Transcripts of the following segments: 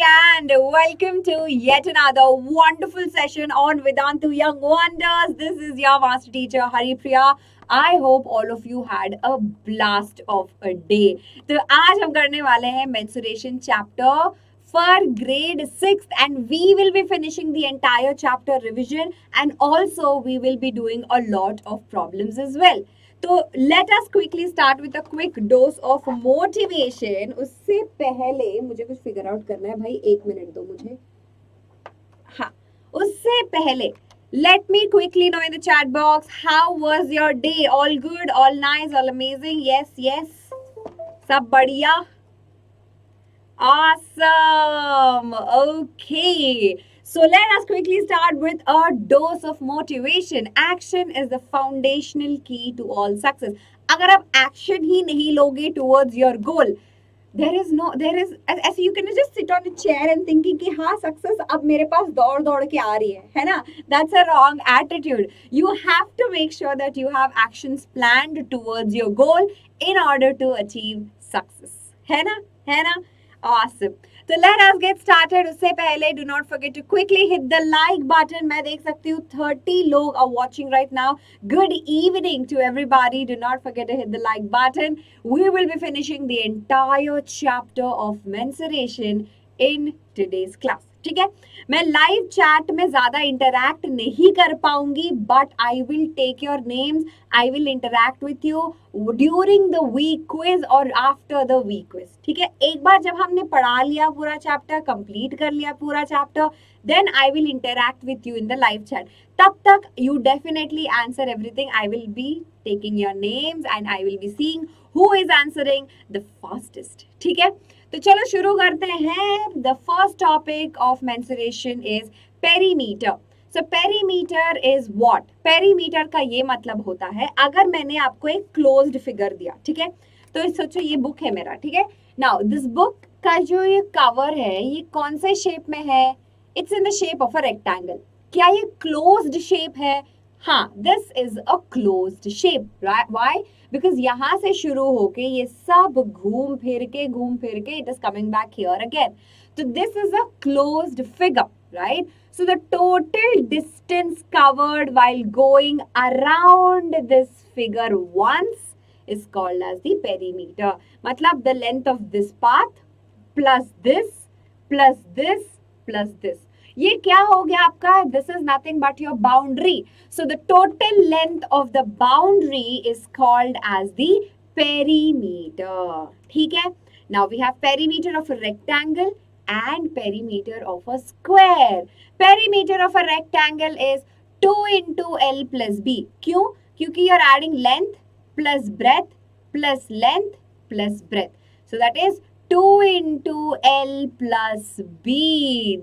and welcome to yet another wonderful session on Vedantu Young Wonders. This is your master teacher Haripriya. I hope all of you had a blast of a day. तो आज हम करने वाले हैं mensuration chapter for grade 6th and we will be finishing the entire chapter revision and also we will be doing a lot of problems as well. तो let us quickly start with a quick dose of motivation. उससे पहले मुझे कुछ figure out करना है भाई, एक minute दो मुझे. हाँ, उससे पहले let me quickly know in the chat box, how was your day? All good, all nice, all amazing? Yes, सब बढ़िया. Awesome. Okay. So let us quickly start with a dose of motivation. Action is the foundational key to all success. अगर आप action ही नहीं लोगे towards your goal, ऐसे you can just sit on a chair and thinking कि हाँ success अब मेरे पास दौड़ के आ रही है ना? That's a wrong attitude. You have to make sure that you have actions planned towards your goal in order to achieve success. है ना? Awesome. So let us get started. उससे पहले do not forget to quickly hit the like button. मैं देख सकती हूँ 30 लोग are watching right now. Good evening to everybody. Do not forget to hit the like button. We will be finishing the entire chapter of mensuration in today's class. ठीक है, मैं live chat में ज्यादा इंटरैक्ट नहीं कर पाऊंगी but I will take your names, I will interact with you during the week quiz और after the week quiz. ठीक है, एक बार जब हमने पढ़ा लिया पूरा चैप्टर, कंप्लीट कर लिया पूरा chapter, then I will interact with you in the live chat. तब तक you definitely answer everything. I will be taking your names and I will be seeing who is answering the fastest. ठीक है, तो चलो शुरू करते हैं. The first topic of mensuration is perimeter. So perimeter is what? Perimeter का ये मतलब होता है, अगर मैंने आपको एक क्लोज्ड फिगर दिया, ठीक है, तो सोचो ये बुक है मेरा, ठीक है. नाउ दिस बुक का जो ये कवर है ये कौन से शेप में है? It's in the shape of a rectangle. क्या ये क्लोज्ड शेप है? हाँ, this is a closed shape. Why? Because यहाँ से शुरू होके ये सब घूम फिर के it is coming back here again. तो this is a closed figure, right? So the total distance covered while going around this figure once is called as the perimeter. मतलब the length of this path plus this plus this plus this. ये क्या हो गया आपका? This is nothing but your boundary. So the total length of the boundary is called as the perimeter. ठीक है, now we have perimeter of a rectangle and perimeter of a square. Perimeter of a rectangle is 2 into L plus B. क्यों? क्योंकि you are adding length plus breadth plus length plus breadth. So that is 2 into L plus B.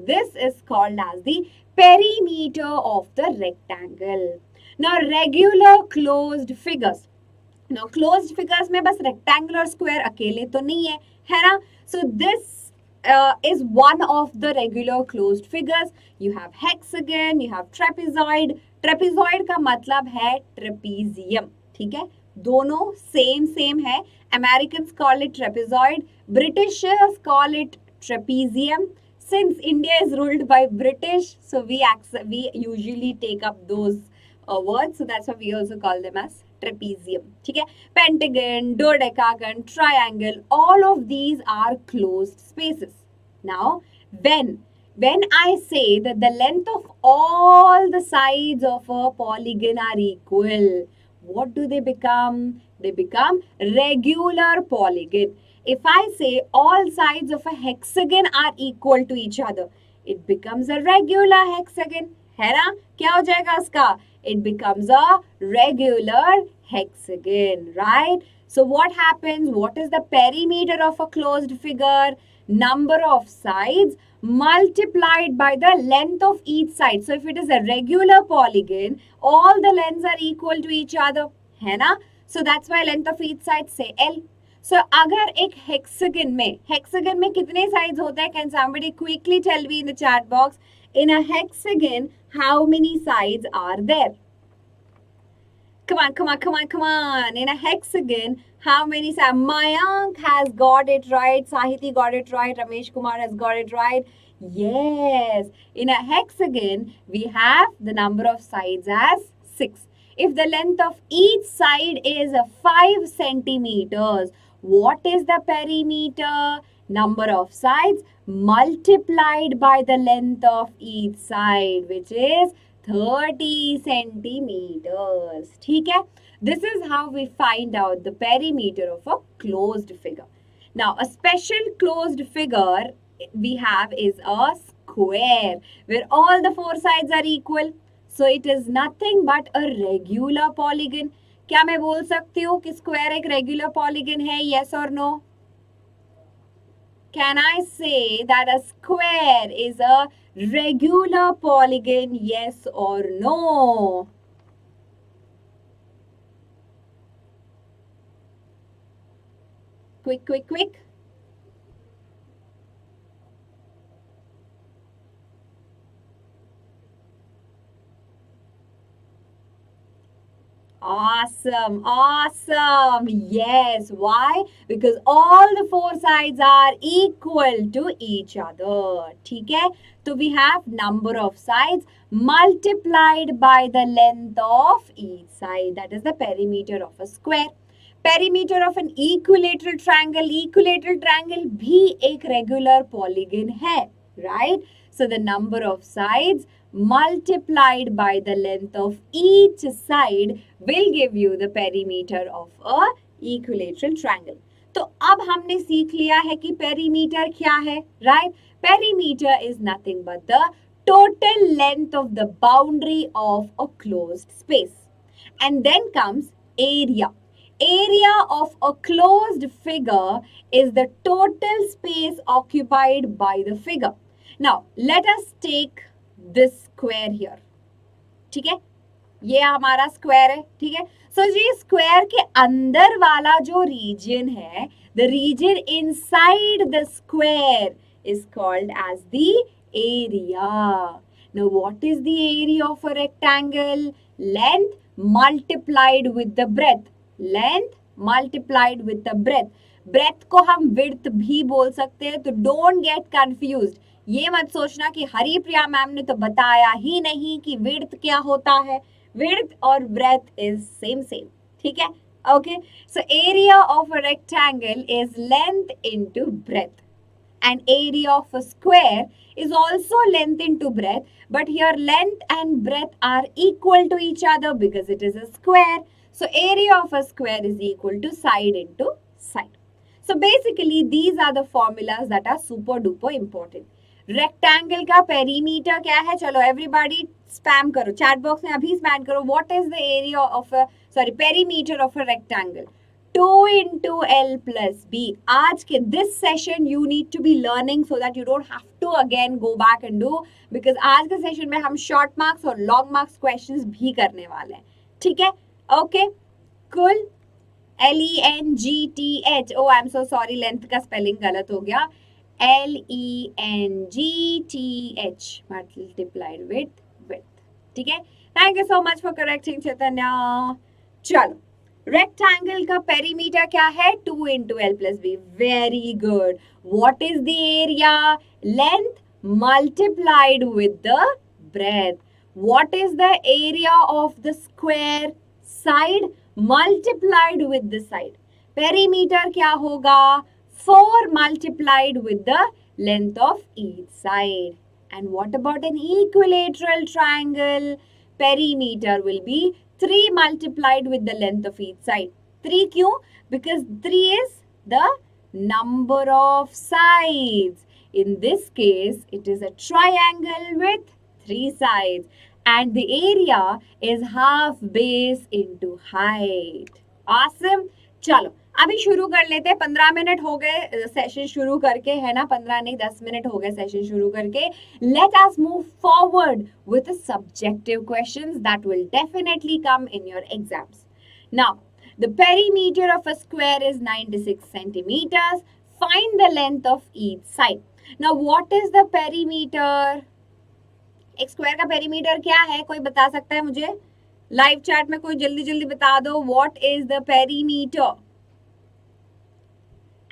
This is called as the perimeter of the rectangle. Now regular closed figures. Now closed figures में बस rectangle और square अकेले तो नहीं है ना? So this is one of the regular closed figures. You have hexagon, you have trapezoid. Trapezoid का मतलब है trapezium. ठीक है, दोनों सेम है. Americans call it trapezoid. Britishers call it trapezium. Since India is ruled by British, so we usually take up those words. So that's why we also call them as trapezium. ठीक है, pentagon, dodecagon, triangle, all of these are closed spaces. Now, when I say that the length of all the sides of a polygon are equal, what do they become? They become regular polygon. If I say all sides of a hexagon are equal to each other, it becomes a regular hexagon. है ना? क्या हो जाएगा उसका? It becomes a regular hexagon, right? So what happens? What is the perimeter of a closed figure? Number of sides multiplied by the length of each side. So if it is a regular polygon, all the lengths are equal to each other. है ना? So that's why length of each side say L. So अगर एक hexagon में कितने sides होते हैं? Can somebody quickly tell me in the chat box? In a hexagon, how many sides are there? Come on, come on, come on, come on. In a hexagon, how many? Mayank has got it right. Sahiti got it right. Ramesh Kumar has got it right. Yes. In a hexagon, we have the number of sides as 6. If the length of each side is 5 centimeters, what is the perimeter? Number of sides multiplied by the length of each side, which is 30 centimeters. ठीक है? This is how we find out the perimeter of a closed figure. Now, a special closed figure we have is a square where all the 4 sides are equal. So, it is nothing but a regular polygon. क्या मैं बोल सकती हूँ कि square एक regular polygon है? Yes or no? Can I say that a square is a regular polygon? Yes or no? Quick, quick, quick. Awesome, awesome. Yes, why? Because all the 4 sides are equal to each other. ठीक है? So we have number of sides multiplied by the length of each side. That is the perimeter of a square. Perimeter of an equilateral triangle. Equilateral triangle भी एक regular polygon है, right? So the number of sides multiplied by the length of each side will give you the perimeter of a equilateral triangle. तो अब हमने सीख लिया है कि perimeter क्या है, right? Perimeter is nothing but the total length of the boundary of a closed space. And then comes area. Area of a closed figure is the total space occupied by the figure. Now, let us take this square here. ठीक है? ये हमारा square है, ठीक है? सो ये square के अंदर वाला जो रीजन है, the region inside the square is called as the area. Now, what is the area of a rectangle? Length multiplied with the breadth. Length multiplied with the breadth. Breadth को हम width भी बोल सकते हैं, तो don't get confused. ये मत सोचना कि हरिप्रिया मैम ने तो बताया ही नहीं कि विड्थ क्या होता है. विड्थ और ब्रेथ इज सेम, ठीक है? Okay, so area of a rectangle is length into breadth, and area of a square is also length into breadth, but here length and breadth are equal to each other because it is a square. So area of a square is equal to side into side. So basically these are the formulas that are super duper important. Rectangle का perimeter क्या है? चलो everybody spam करो, chat box में अभी spam करो. What is the area of perimeter of a rectangle? 2 into L plus B. आज के this session you need to be learning so that you don't have to again go back and do, because आज के session में हम short marks और long marks questions भी करने वाले हैं. ठीक है? ओके, कुल LENGTH. Oh I am so sorry, length का स्पेलिंग गलत हो गया. LENGTH multiplied with width. ठीक है? Thank you so much for correcting Chaitanya. चलो, रेक्टेंगल का पेरीमीटर क्या है? 2 into L plus B. Very good. What is the area? Length multiplied with the breadth. What is the area of the square? Side multiplied with the side. Perimeter क्या होगा? 4 multiplied with the length of each side. And what about an equilateral triangle? Perimeter will be 3 multiplied with the length of each side. 3 क्यों? Because 3 is the number of sides. In this case, it is a triangle with 3 sides. And the area is half base into height. Awesome. चलो अभी शुरू कर लेते हैं. 15 minute हो गए session शुरू करके, है ना? 15 नहीं 10 मिनट हो गए सेशन शुरू करके. Let us move forward with subjective questions that will definitely come in your exams. Now the perimeter of a square is 96 centimetres. Find the length of each side. Now what is the perimeter? एक square का perimeter क्या है? कोई बता सकता है मुझे? Live chat में कोई जल्दी जल्दी बता दो what is the perimeter.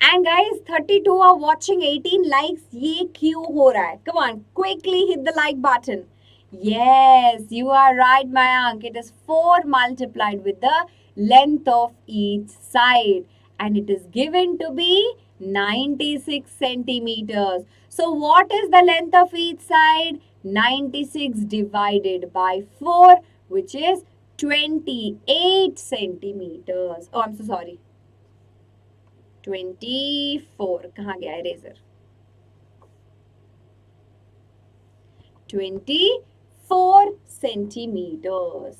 And guys, 32 are watching, 18 likes. ये क्यों हो रहा है? Come on, quickly hit the like button. Yes, you are right, Mayank. It is 4 multiplied with the length of each side. And it is given to be 96 centimeters. So what is the length of each side? 96 divided by 4, which is 28 centimeters. Oh, I'm so sorry. 24. कहाँ गया eraser? 24 centimeters.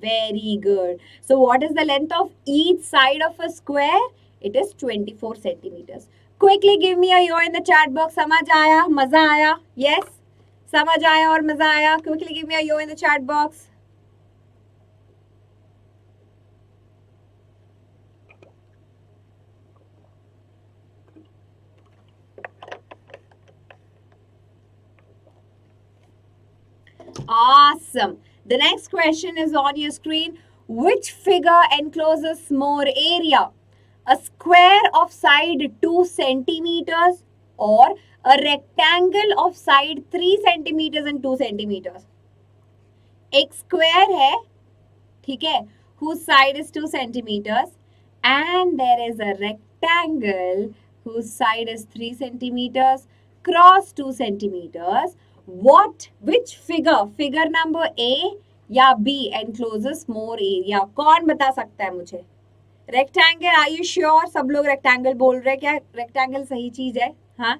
Very good. So what is the length of each side of a square? It is 24 centimeters. Quickly give me a yo in the chat box. समझ आया? मजा आया? Yes? समझ आया और मजा आया? Quickly give me a yo in the chat box. Awesome. The next question is on your screen. Which figure encloses more area? A square of side 2 centimeters or a rectangle of side 3 centimeters and 2 centimeters? एक square है, ठीक है, whose side is 2 centimeters and there is a rectangle whose side is 3 centimeters cross 2 centimeters. Which figure number A या B encloses more area? कौन बता सकता है मुझे? रेक्टेंगल. Are you sure? सब लोग रेक्टेंगल बोल रहे हैं. क्या रेक्टेंगल सही चीज है? हाँ,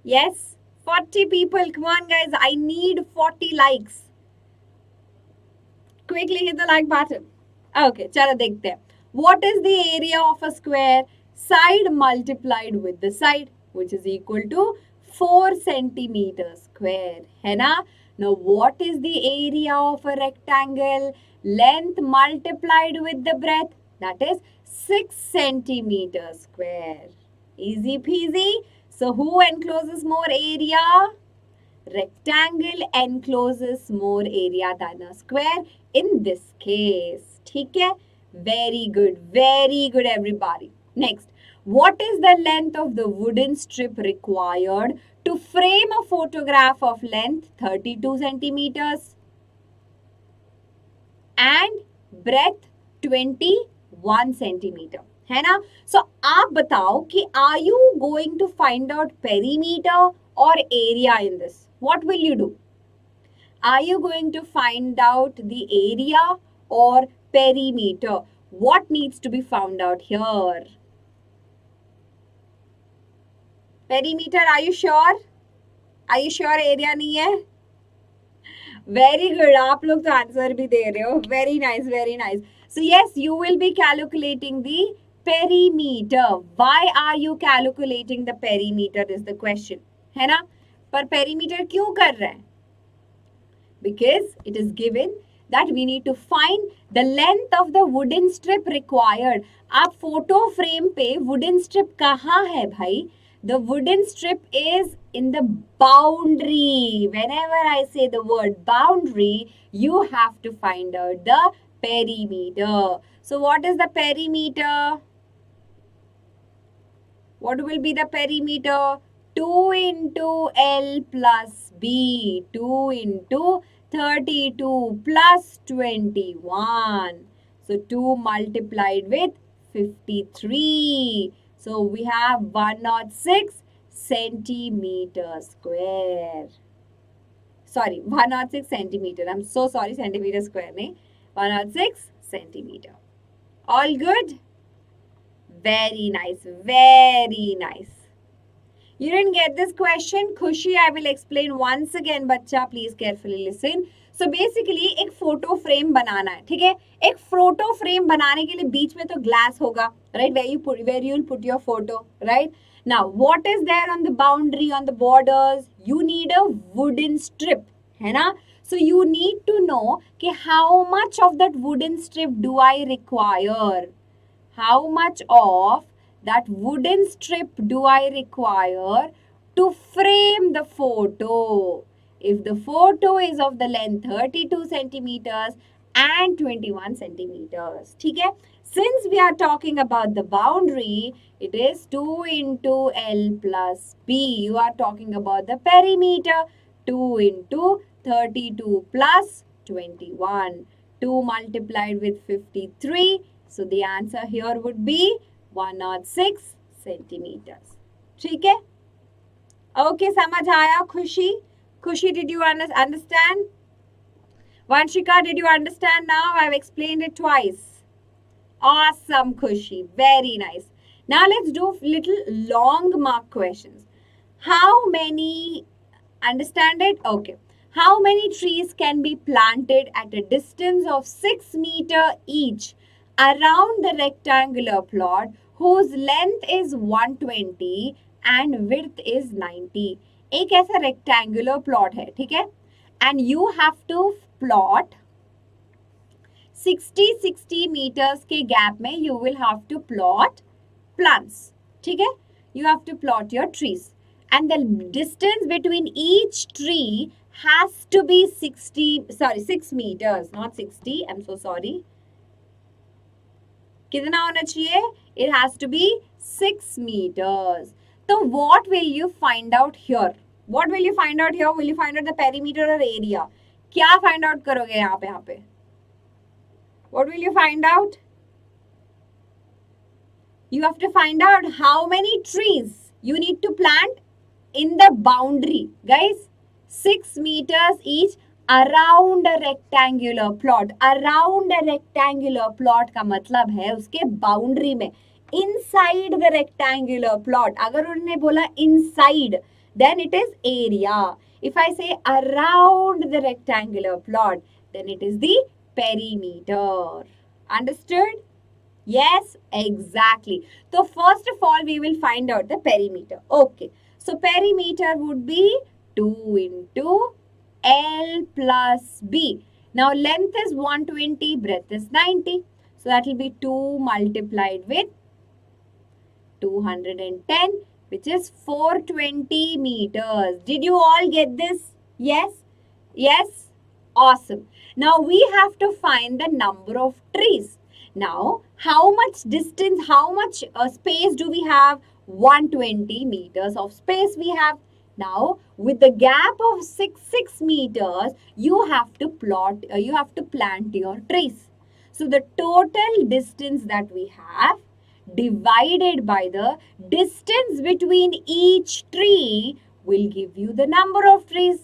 yes. 40 people. Come on guys, I need 40 likes. Quickly hit the like button. Okay, चलो देखते हैं. What is the area of a square? Side multiplied with the side, which is equal to 4 centimeters square. है ना? Now what is the area of a rectangle? Length multiplied with the breadth, that is 6 centimeters square. Easy peasy. So who encloses more area? Rectangle encloses more area than a square in this case. ठीक है? Very good everybody. Next, what is the length of the wooden strip required to frame a photograph of length 32 centimeters and breadth 21 centimeter? है ना? So आप बताओ कि are you going to find out perimeter or area in this? What will you do? Are you going to find out the area or perimeter? What needs to be found out here? Perimeter, are you sure? Are you sure area नहीं है? Very good. आप लोग तो answer भी दे रहे हो. Very nice. So yes, you will be calculating the perimeter. Why are you calculating the perimeter is the question. है ना? पर perimeter क्यों कर रहे हैं? Because it is given that we need to find the length of the wooden strip required. आप photo frame पे wooden strip कहाँ है भाई? The wooden strip is in the boundary. Whenever I say the word boundary, you have to find out the perimeter. So what is the perimeter? What will be the perimeter? 2 into L plus B. 2 into 32 plus 21. So 2 multiplied with 53. So we have 106 centimeter square. Sorry, 106 centimeter. I'm so sorry, centimeter square. नहीं, 106 centimeter. All good? Very nice. You didn't get this question? Khushi, I will explain once again. बच्चा, please carefully listen. So basically एक photo frame बनाना है, ठीक है? एक photo frame बनाने के लिए बीच में तो ग्लास होगा, right? Where you will put your photo, right? Now what is there on the boundary, on the borders? You need a wooden strip, है ना? So you need to know कि how much of that wooden strip do I require? How much of that wooden strip do I require to frame the photo? If the photo is of the length 32 centimeters and 21 centimeters. ठीक है? Since we are talking about the boundary, it is 2 into L plus B. You are talking about the perimeter. 2 into 32 plus 21. 2 multiplied with 53. So the answer here would be 106 centimeters. ठीक है? Okay, समझ आया? खुशी? Kushi, did you understand? Vanshika, did you understand now? I've explained it twice. Awesome, Kushi. Very nice. Now let's do little long mark questions. How many, understand it? Okay. How many trees can be planted at a distance of 6 meters each around the rectangular plot whose length is 120 and width is 90? एक ऐसा rectangular plot है, ठीक है, and you have to plot 60 metres के gap में you will have to plot plants, ठीक है, you have to plot your trees and the distance between each tree has to be 6 meters, not 60, I am so sorry. कितना होना चाहिए? It has to be 6 meters. So what will you find out here? What will you find out here? Will you find out the perimeter or area? क्या find out करोगे यहाँ पे? What will you find out? You have to find out how many trees you need to plant in the boundary. Guys, 6 meters each around a rectangular plot. Around a rectangular plot का मतलब है उसके boundary में. Inside the rectangular plot. अगर उन्होंने बोला inside, then it is area. If I say around the rectangular plot, then it is the perimeter. Understood? Yes, exactly. So first of all, we will find out the perimeter. Okay. So perimeter would be 2 into L plus B. Now length is 120, breadth is 90. So that will be 2 multiplied with 210, which is 420 meters. Did you all get this? Yes? Yes? Awesome. Now we have to find the number of trees. Now, how much distance, how much space do we have? 120 meters of space we have. Now, with the gap of 6 meters, you have to plant your trees. So, the total distance that we have divided by the distance between each tree will give you the number of trees.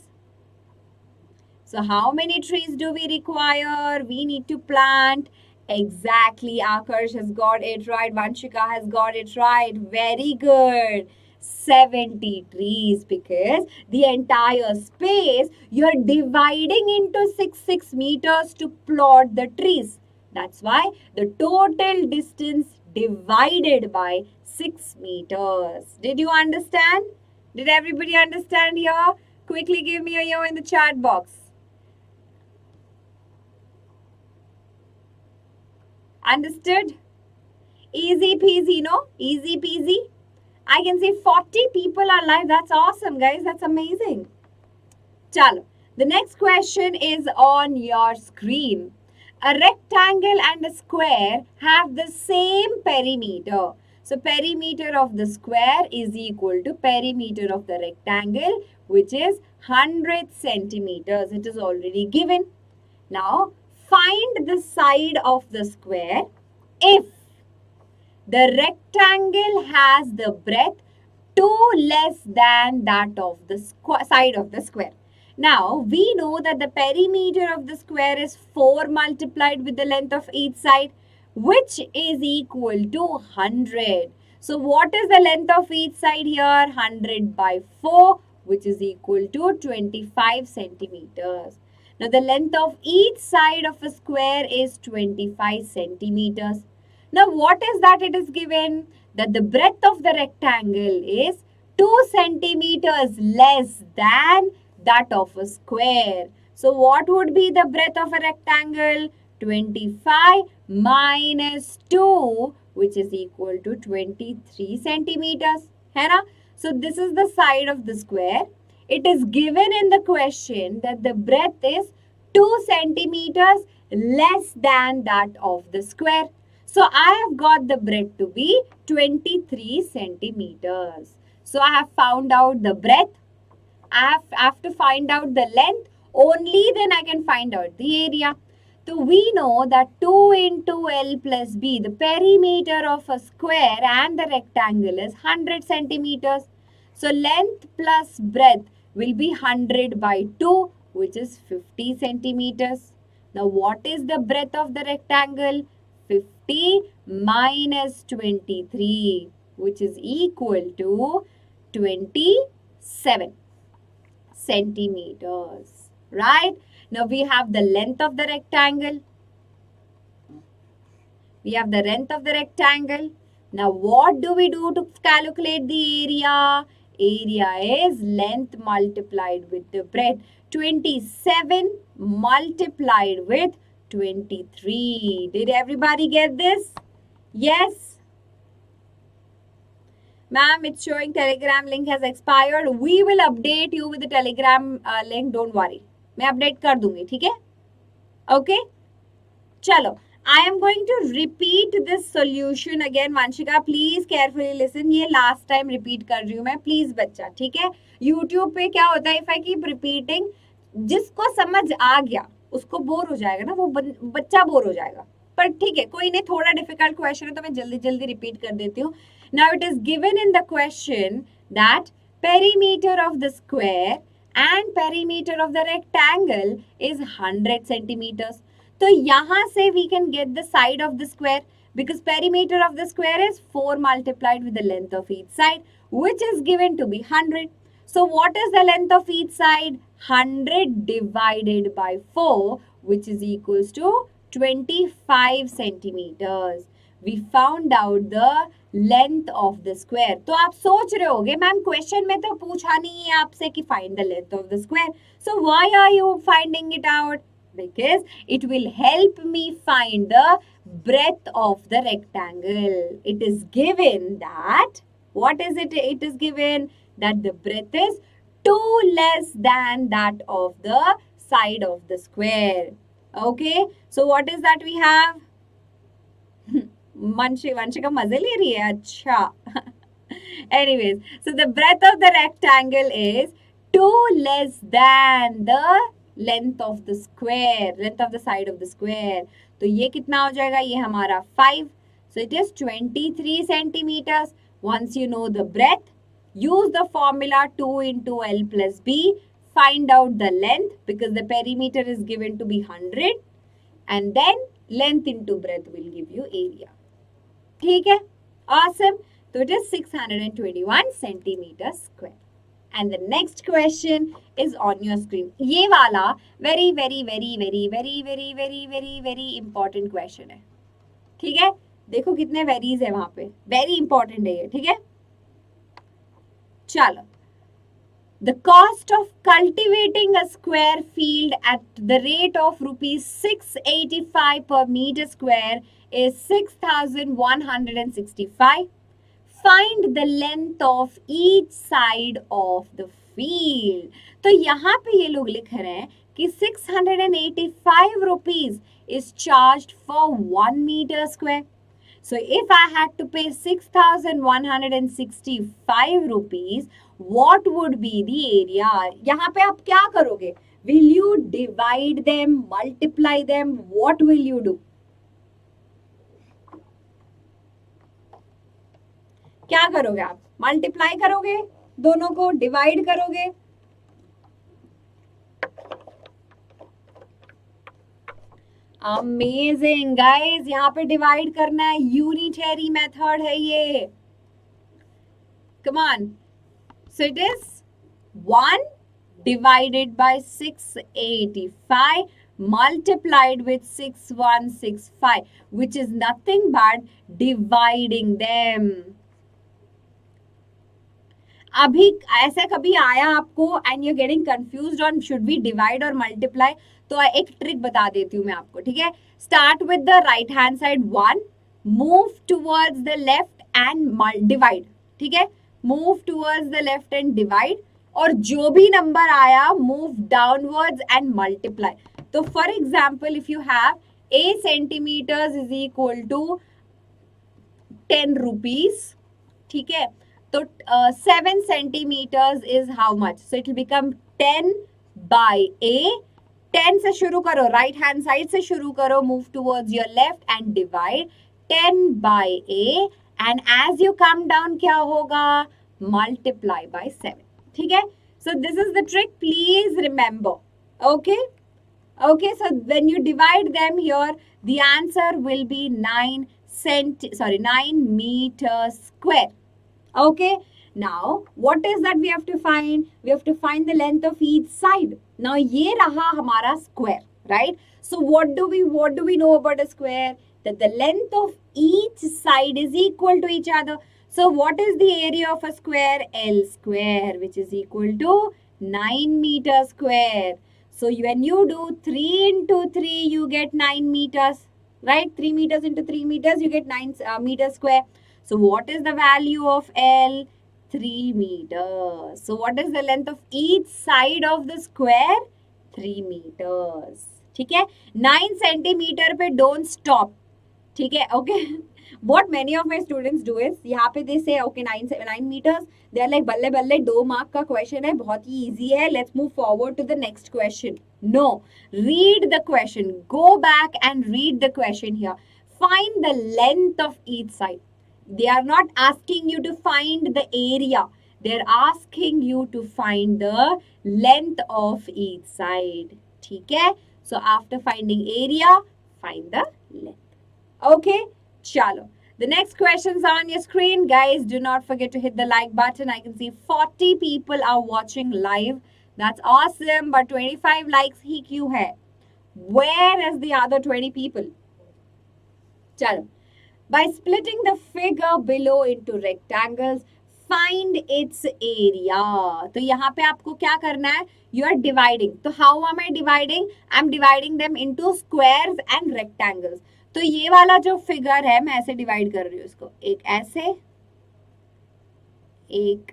So, how many trees do we require? We need to plant. Exactly, Akash has got it right. Vanshika has got it right. Very good. 70 trees, because the entire space you're dividing into 6 meters to plot the trees. That's why the total distance divided by 6 meters. Did you understand? Did everybody understand here? Quickly give me a yo in the chat box. Understood? Easy peasy, no? Easy peasy. I can see 40 people are live. That's awesome, guys. That's amazing. Chalo. The next question is on your screen. A rectangle and a square have the same perimeter. So, perimeter of the square is equal to perimeter of the rectangle, which is 100 centimeters. It is already given. Now, find the side of the square if the rectangle has the breadth 2 less than that of the side of the square. Now, we know that the perimeter of the square is 4 multiplied with the length of each side, which is equal to 100. So, what is the length of each side here? 100 by 4, which is equal to 25 centimeters. Now, the length of each side of a square is 25 centimeters. Now, what is that it is given? That the breadth of the rectangle is 2 centimeters less than that of a square. So, what would be the breadth of a rectangle? 25 minus 2, which is equal to 23 centimeters. है ना? So, this is the side of the square. It is given in the question that the breadth is 2 centimeters less than that of the square. So I have got the breadth to be 23 centimeters. So I have found out the breadth. I have to find out the length. Only then I can find out the area. So we know that 2 into L plus B, the perimeter of a square and the rectangle is 100 centimeters. So length plus breadth will be 100 by 2, which is 50 centimeters. Now what is the breadth of the rectangle? 50 minus 23, which is equal to 27 centimeters, right? Now we have the length of the rectangle. We have the length of the rectangle. Now what do we do to calculate the area? Area is length multiplied with the breadth. 27 multiplied with 23. Did everybody get this? Yes? Ma'am, it's showing Telegram link has expired. We will update you with the Telegram link. Don't worry. मैं update कर दूंगी, ठीक है? Okay? चलो. I am going to repeat this solution again. Vanshika, please carefully listen. ये last time repeat कर रही हूँ मैं. Please बच्चा, ठीक है? YouTube पे क्या होता है? If I keep repeating, जिसको समझ आ गया, उसको बोर हो जाएगा ना, वो बच्चा बोर हो जाएगा. पर ठीक है, कोई नहीं, थोड़ा डिफिकल्ट क्वेश्चन है तो मैं जल्दी जल्दी रिपीट कर देती हूँ. Now it is given in the question that perimeter of the square and perimeter of the rectangle is 100 centimeters. तो यहाँ से we can get the side of the square because perimeter of the square is 4 multiplied with the length of each side, which is given to be 100. So what is the length of each side? 100 divided by 4, which is equals to 25 centimeters. We found out the length of the square. तो आप सोच रहे होगे ma'am question में तो पूछा नहीं है आपसे कि find the length of the square. So why are you finding it out? Because it will help me find the breadth of the rectangle. It is given that, what is it? It is given that the breadth is 2 less than that of the side of the square. Okay, so what is that we have? Vanshika मजे ले रही है, अच्छा. Anyways, so the breadth of the rectangle is 2 less than the length of the square, length of the side of the square. तो ये कितना हो जाएगा? ये हमारा 5. So it is 23 centimeters. Once you know the breadth, use the formula 2 into L plus B. Find out the length because the perimeter is given to be 100. And then length into breadth will give you area. ठीक है? Awesome. So it is 621 centimeters square. And the next question is on your screen. ये वाला very important question है. ठीक है? देखो कितने varies है वहाँ पे. Very important है ये. ठीक है? चलो. The cost of cultivating a square field at the rate of rupees 685 per meter square is 6,165. Find the length of each side of the field. तो यहाँ पे ये लोग लिख रहे हैं कि 685 rupees is charged for 1 meter square. So if I had to pay 6,165 rupees, what would be the area? यहाँ पे आप क्या करोगे? Will you divide them, multiply them? What will you do? क्या करोगे आप? मल्टीप्लाई करोगे दोनों को, डिवाइड करोगे? अमेजिंग गाइस, यहाँ पे डिवाइड करना है. यूनिटरी मेथड है ये. Come on. So it is 1 divided by 685 multiplied with 6165, which is nothing but dividing them. अभी ऐसा कभी आया आपको and you getting confused on should we divide और मल्टीप्लाई? तो एक ट्रिक बता देती हूँ मैं आपको. ठीक है? Start with the right hand side 1, move towards the left and divide. ठीक है? Move towards the left and divide, और जो भी नंबर आया मूव डाउनवर्ड्स एंड मल्टीप्लाई. तो for example, if you have a centimeters is equal to 10 rupees, ठीक है, तो 7 centimeters is how much? So it will become 10 by a. 10 से शुरू करो, राइट हैंड साइड से शुरू करो, move towards your left and divide 10 by a, and as you come down क्या होगा? Multiply by 7. ठीक है, so this is the trick, please remember. Okay, so when you divide them here, the answer will be 9 meters square. Okay, now what is that we have to find? We have to find the length of each side. Now ये रहा हमारा square, right? So what do we know about a square? That the length of each side is equal to each other. So what is the area of a square? L square, which is equal to 9 meters square. So when you do 3 into 3, you get 9 meters, right? 3 meters into 3 meters, you get 9 meters square. So what is the value of L? 3 meters. So what is the length of each side of the square? 3 meters. ठीक है, 9 centimeter पे don't stop. ठीक है, okay. What many of my students do is, यहाँ पे they say okay 9 meters. They are like बल्ले बल्ले 2 mark का question है, बहुत ही easy है. Let's move forward to the next question. No, read the question. Go back and read the question here. Find the length of each side. They are not asking you to find the area. They are asking you to find the length of each side. ठीक है? So after finding area, find the length. Okay? Chalo. The next questions are on your screen. Guys, do not forget to hit the like button. I can see 40 people are watching live. That's awesome. But 25 likes ही क्यों है? Where is the other 20 people? Chalo. By splitting the figure below into rectangles, find its area. तो यहाँ पे आपको क्या करना है? You are dividing. तो how am I dividing? I'm dividing them into squares and rectangles. तो ये वाला जो फिगर है, मैं ऐसे डिवाइड कर रही हूँ इसको. एक ऐसे, एक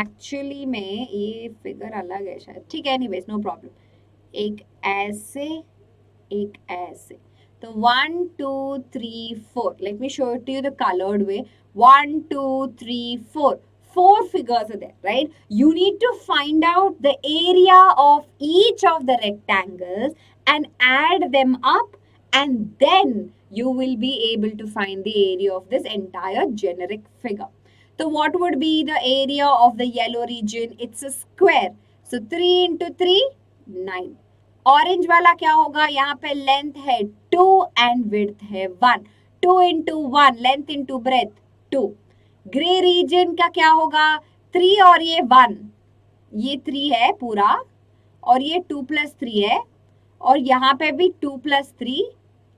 एक्चुअली में ये फिगर अलग है शायद. ठीक है, एनीवेज नो प्रॉब्लम. एक ऐसे, एक ऐसे. So 1, 2, 3, 4. Let me show it to you the colored way. 1, 2, 3, 4. 4 figures are there, right? You need to find out the area of each of the rectangles and add them up, and then you will be able to find the area of this entire generic figure. So what would be the area of the yellow region? It's a square. So 3 into 3, 9. Orange वाला क्या होगा? यहाँ पे length है 2 and width है 1. 2 into 1, length into breadth 2. Grey region का क्या होगा? 3 और ये 1. ये 3 है पूरा, और ये 2 plus 3 है, और यहाँ पे भी 2 plus 3,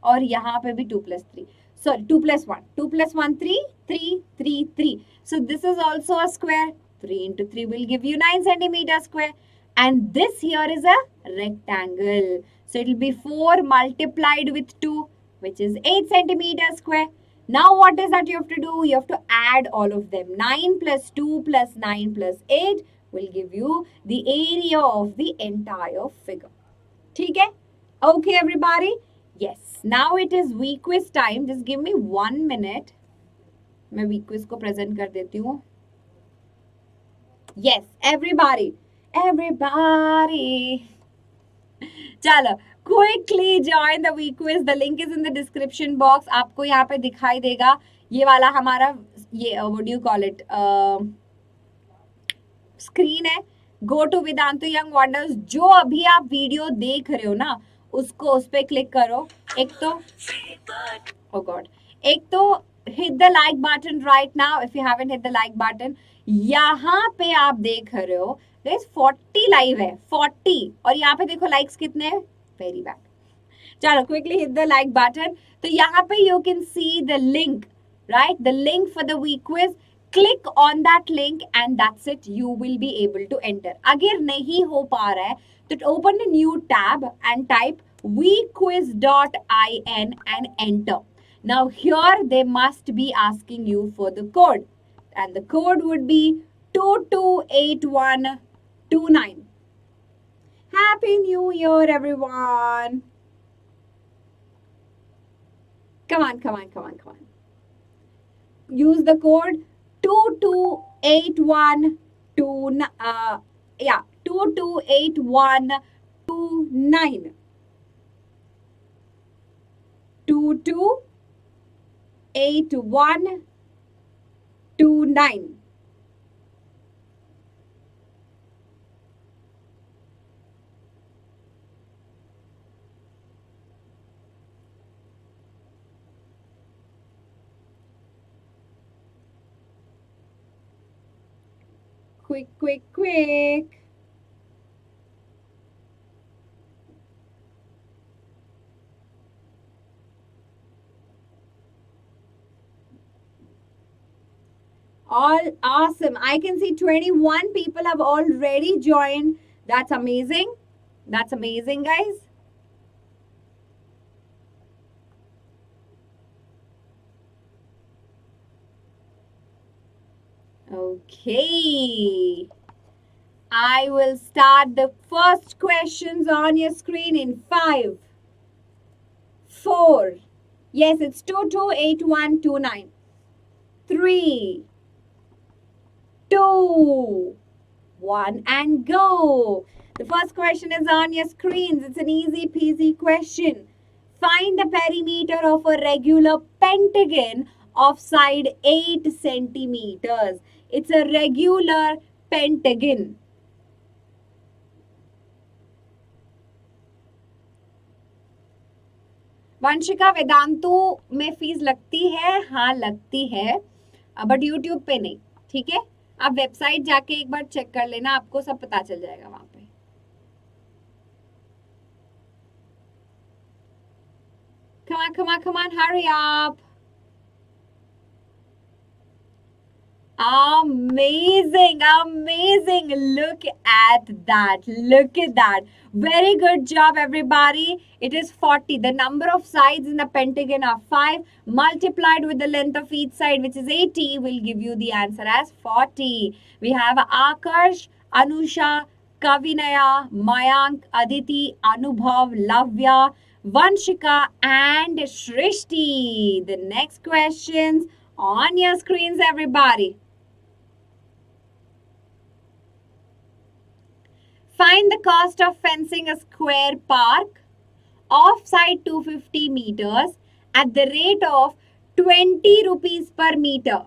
और यहाँ पे भी 2 plus 3. Sorry, 2 plus 1. 2 plus 1, 3, 3, 3, 3. So this is also a square. 3 into 3 will give you 9 centimeters square. And this here is a rectangle. So it will be 4 multiplied with 2, which is 8 centimeters square. Now what is that you have to do? You have to add all of them. 9 plus 2 plus 9 plus 8 will give you the area of the entire figure. ठीक है? Okay, everybody? Yes. Now it is VQuiz time. Just give me 1 minute. मैं VQuiz को present कर देती हूँ. Yes, everybody. चलो, quickly join the VQuiz. The link is in the description box. आपको यहाँ पे दिखाई देगा ये वाला हमारा ये what do you call it screen है. Go to Vedantu Young Wonders. जो अभी आप वीडियो देख रहे हो ना, उसको उस पे क्लिक करो. एक तो oh God, एक तो hit the like button right now if you haven't hit the like button. यहाँ पे आप देख रहे हो Guys, 40 लाइव है 40, और यहाँ पे देखो लाइक्स कितने हैं. Very bad. चलो, quickly hit the like button. तो यहाँ पे you can see the link, right? The link for the week quiz. Click on that link and that's it. You will be able to enter. अगर नहीं हो पा रहा है तो open a new tab and type wequiz.in and enter. Now here they must be asking you for the code, and the code would be 228129. Happy New Year, everyone. Come on, come on, come on, come on. Use the code 2281 228129. 228129. Quick, quick, quick. All awesome. I can see 21 people have already joined. That's amazing. That's amazing, guys. Okay. I will start the first questions on your screen in 5, 4. Yes, it's 228129. 3, 2, 1, and go. The first question is on your screens. It's an easy peasy question. Find the perimeter of a regular pentagon of side 8 centimeters. It's a regular pentagon. Vanshika Vedantu में fees लगती है? हाँ लगती है, but YouTube पे नहीं. ठीक है, आप वेबसाइट जाके एक बार चेक कर लेना, आपको सब पता चल जाएगा वहां पे. Come on, come on, come on, hurry up. Amazing, amazing. Look at that. Look at that. Very good job, everybody. It is 40. The number of sides in the pentagon are 5. Multiplied with the length of each side, which is 80, will give you the answer as 40. We have Akarsh, Anusha, Kavinaya, Mayank, Aditi, Anubhav, Lavya, Vanshika, and Shrishti. The next questions on your screens, everybody. Find the cost of fencing a square park offside 250 meters at the rate of 20 rupees per meter.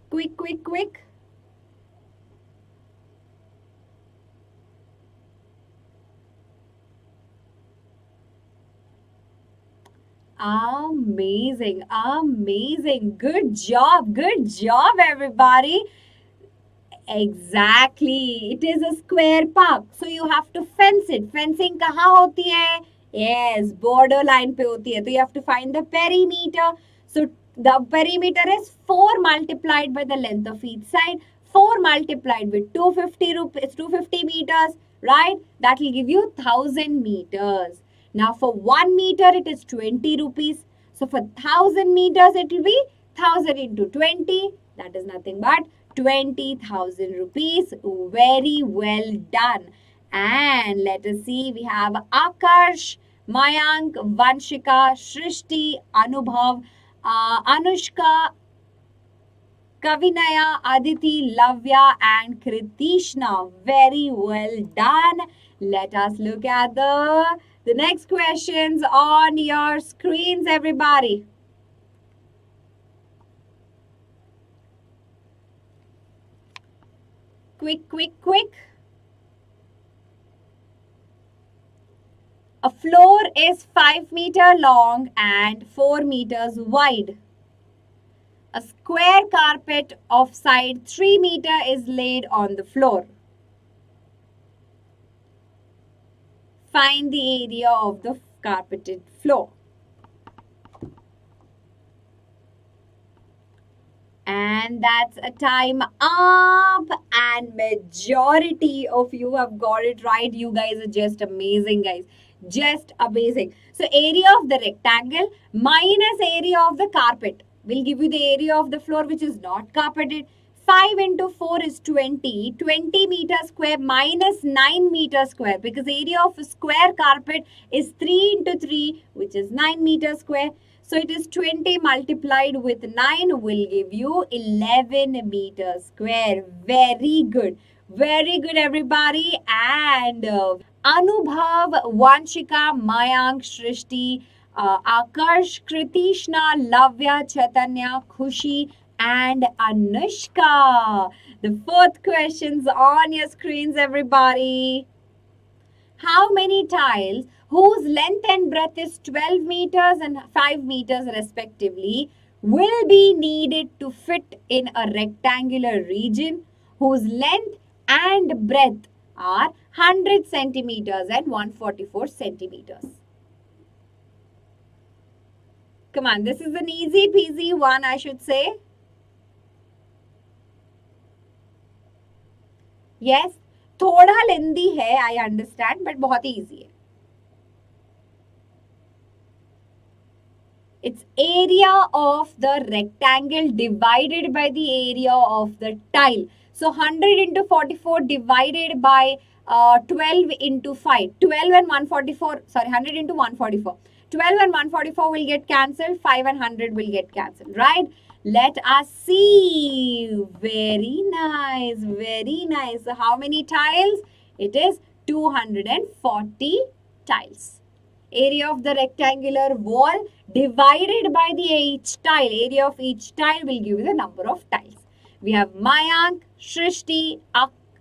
Quick, quick, quick. Amazing, amazing. Good job, everybody. Exactly. It is a square park. So you have to fence it. Fencing कहाँ होती है? Yes, border line पे होती है. So you have to find the perimeter. So the perimeter is 4 multiplied by the length of each side. 4 multiplied with 250 meters, right? That will give you 1000 meters. Now for 1 meter it is 20 rupees. So for 1000 meters it will be 1000 into 20. That is nothing but 20,000 rupees. Very well done. And let us see, we have Akarsh, Mayank, Vanshika, Shrishti, Anubhav, Anushka, Kavinaya, Aditi, Lavya, and Kritishna. Very well done. Let us look at the next questions on your screens, everybody. Quick, quick, quick. A floor is 5 meters long and 4 meters wide. A square carpet of side 3 meters is laid on the floor. Find the area of the carpeted floor. And And that's a time up. And majority of you have got it right. You guys are just amazing, guys. Just amazing. So area of the rectangle minus area of the carpet will give you the area of the floor which is not carpeted. 5 into 4 is 20. 20 meter square minus 9 meter square, because area of a square carpet is 3 into 3, which is 9 meter square. So it is 20 multiplied with 9 will give you 11 meters square. Very good. Very good, everybody. And Anubhav, Vanshika, Mayank, Shrishti, Akarsh, Kritishna, Lavya, Chaitanya, Khushi, and Anushka. The fourth question's on your screens, everybody. How many tiles whose length and breadth is 12 meters and 5 meters respectively will be needed to fit in a rectangular region whose length and breadth are 100 centimeters and 144 centimeters? Come on, this is an easy peasy one, I should say. Yes, थोड़ा लेंदी है, I understand, but बहुत ही easy है. It's area of the rectangle divided by the area of the tile. So 100 into 44 divided by 12 into 5. 12 and 144, sorry, 100 into 144. 12 and 144 will get cancelled. 5 and 100 will get cancelled, right? Let us see. Very nice. Very nice. So how many tiles? It is 240 tiles. Area of the rectangular wall divided by the each tile. Area of each tile will give you the number of tiles. We have Mayank, Shrishti,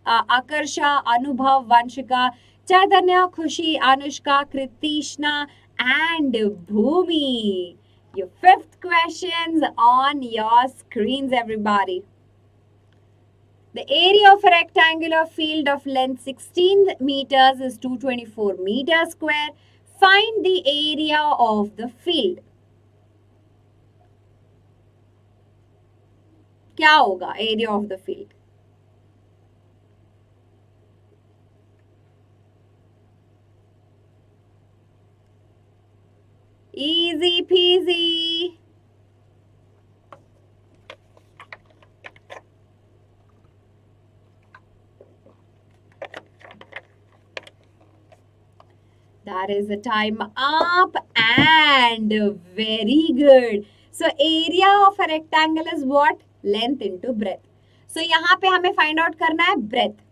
Akarsha, Anubhav, Vanshika, Chaitanya, Khushi, Anushka, Kritishna, and Bhumi. Your fifth question's on your screens, everybody. The area of a rectangular field of length 16 meters is 224 meters square. Find the area of the field. क्या होगा area of the field? Easy peasy. That is the time up, and very good. So area of a rectangle is what? Length into breadth. So यहाँ पे हमें find out करना है breadth.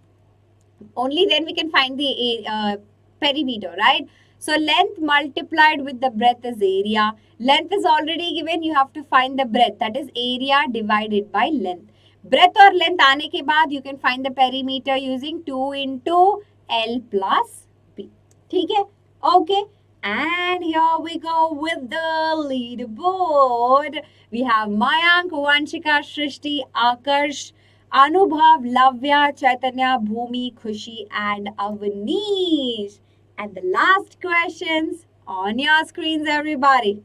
Only then we can find the perimeter, right? So length multiplied with the breadth is area. Length is already given. You have to find the breadth. That is area divided by length. Breadth और length आने के बाद you can find the perimeter using 2 into L plus B. ठीक है? Okay. And here we go with the leaderboard. We have Mayank, Vanshika, Shrishti, Akarsh, Anubhav, Lavya, Chaitanya, Bhumi, Khushi, and Avanish. And the last questions on your screens, everybody.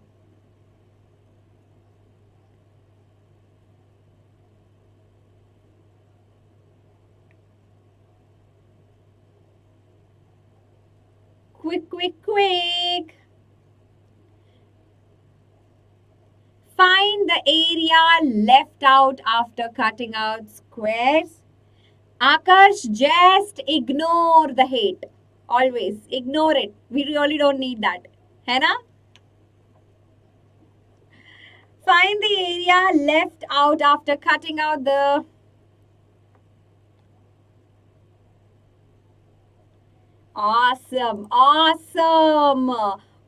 Quick, quick, quick. Find the area left out after cutting out squares. Akash, just ignore the hate. Always ignore it. We really don't need that. है ना? Find the area left out after cutting out the awesome.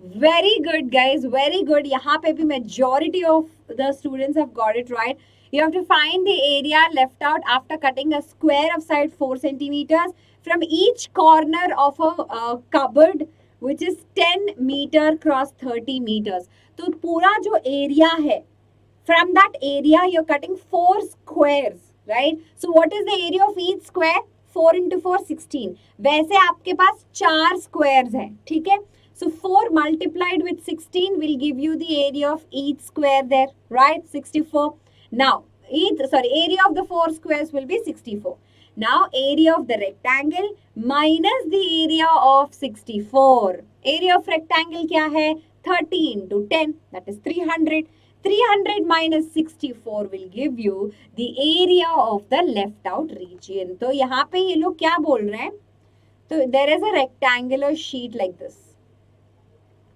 Very good, guys. Very good. यहाँ पे भी majority of the students have got it right. You have to find the area left out after cutting a square of side 4 centimeters from each corner of a cupboard which is 10 meter cross 30 meters. तो पूरा जो area है, from that area you're cutting 4 squares, right? So what is the area of each square? 4 into 4, 16. वैसे आपके पास 4 squares हैं, ठीक है? So 4 multiplied with 16 will give you the area of each square there, right? 64. Now, area of the 4 squares will be 64. Now area of the rectangle minus the area of 64. Area of rectangle क्या है? 30 into 10, that is 300. 300 minus 64 will give you the area of the left out region. तो यहाँ पे ये लोग क्या बोल रहे हैं? तो there is a rectangular sheet like this.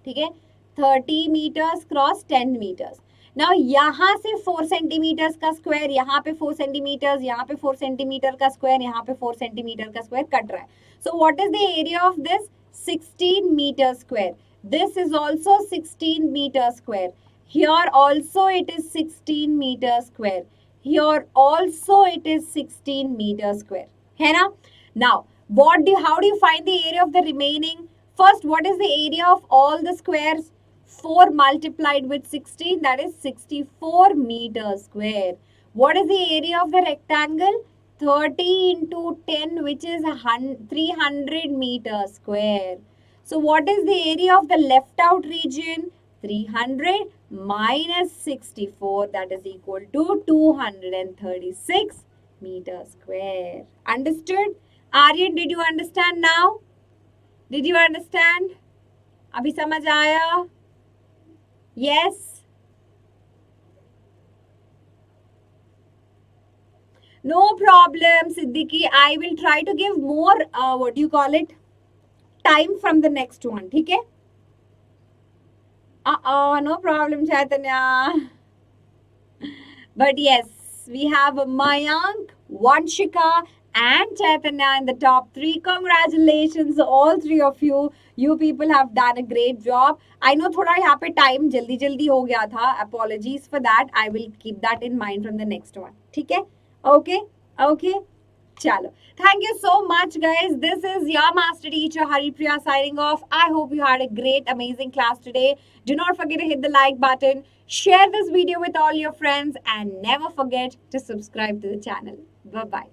ठीक है? 30 meters cross 10 meters. Now यहाँ से 4 सेंटीमीटर का स्क्वायर, यहाँ पे 4 सेंटीमीटर, यहाँ पे 4 सेंटीमीटर का स्क्वायर, यहाँ पे 4 सेंटीमीटर का स्क्वायर कट रहा है. So what is the area of this? 16 meter square. This is also 16 meter square. Here also it is 16 meter square. Here also it is 16 meter square. है ना? Now, how do you find the area of the remaining? First, what is the area of all the squares? 4 multiplied with 16, that is 64 meter square. What is the area of the rectangle? 30 into 10, which is 300 meter square. So what is the area of the left out region? 300 minus 64, that is equal to 236 meter square. Understood? Aryan, did you understand now? Did you understand? Abhi samajh aaya? Yes? No problem, Siddiqui. I will try to give more, time from the next one. Okay? No problem, Chaitanya. But yes, we have Mayank, Vanshika, and Chaitanya in the top 3. Congratulations, all 3 of you. You people have done a great job. I know thoda yahan pe time jaldi ho gaya tha. Apologies for that. I will keep that in mind from the next one. ठीक है? Okay? Okay? Chalo. Thank you so much, guys. This is your master teacher, Haripriya, signing off. I hope you had a great, amazing class today. Do not forget to hit the like button, share this video with all your friends, and never forget to subscribe to the channel. Bye-bye.